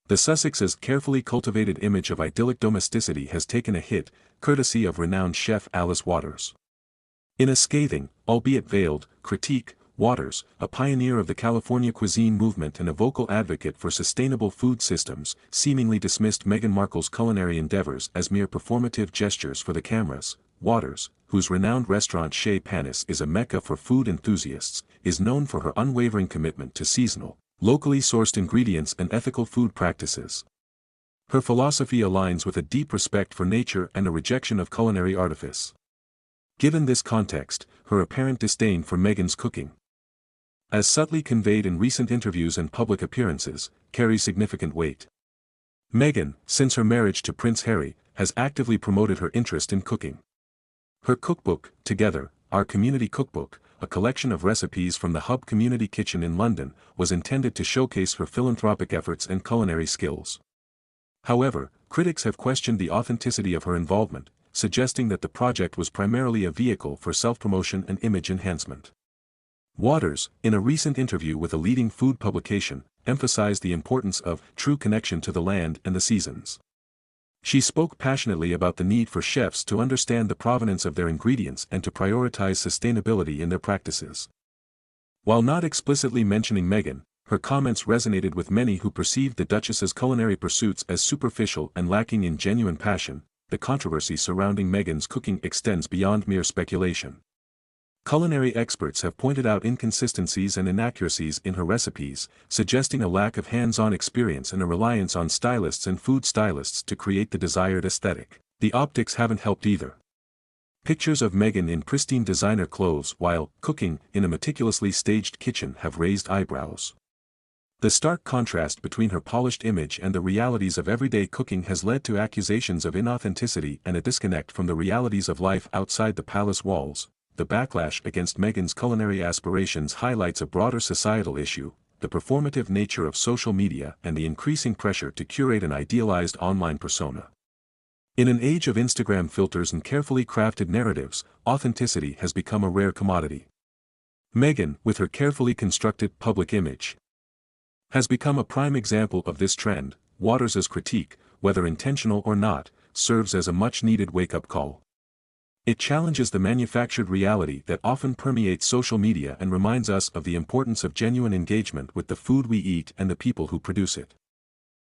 The Sussex's carefully cultivated image of idyllic domesticity has taken a hit, courtesy of renowned chef Alice Waters. In a scathing, albeit veiled, critique, Waters, a pioneer of the California cuisine movement and a vocal advocate for sustainable food systems, seemingly dismissed Meghan Markle's culinary endeavors as mere performative gestures for the cameras. Waters, whose renowned restaurant Chez Panisse is a mecca for food enthusiasts, is known for her unwavering commitment to seasonal, locally sourced ingredients and ethical food practices. Her philosophy aligns with a deep respect for nature and a rejection of culinary artifice. Given this context, her apparent disdain for Meghan's cooking, as subtly conveyed in recent interviews and public appearances, carries significant weight. Meghan, since her marriage to Prince Harry, has actively promoted her interest in cooking. Her cookbook, Together, Our Community Cookbook, a collection of recipes from the Hub Community Kitchen in London, was intended to showcase her philanthropic efforts and culinary skills. However, critics have questioned the authenticity of her involvement, suggesting that the project was primarily a vehicle for self-promotion and image enhancement. Waters, in a recent interview with a leading food publication, emphasized the importance of true connection to the land and the seasons. She spoke passionately about the need for chefs to understand the provenance of their ingredients and to prioritize sustainability in their practices. While not explicitly mentioning Meghan, her comments resonated with many who perceived the Duchess's culinary pursuits as superficial and lacking in genuine passion. The controversy surrounding Meghan's cooking extends beyond mere speculation. Culinary experts have pointed out inconsistencies and inaccuracies in her recipes, suggesting a lack of hands-on experience and a reliance on stylists and food stylists to create the desired aesthetic. The optics haven't helped either. Pictures of Meghan in pristine designer clothes while cooking in a meticulously staged kitchen have raised eyebrows. The stark contrast between her polished image and the realities of everyday cooking has led to accusations of inauthenticity and a disconnect from the realities of life outside the palace walls. The backlash against Meghan's culinary aspirations highlights a broader societal issue, the performative nature of social media and the increasing pressure to curate an idealized online persona. In an age of Instagram filters and carefully crafted narratives, authenticity has become a rare commodity. Meghan, with her carefully constructed public image, has become a prime example of this trend. Waters' critique, whether intentional or not, serves as a much-needed wake-up call. It challenges the manufactured reality that often permeates social media and reminds us of the importance of genuine engagement with the food we eat and the people who produce it.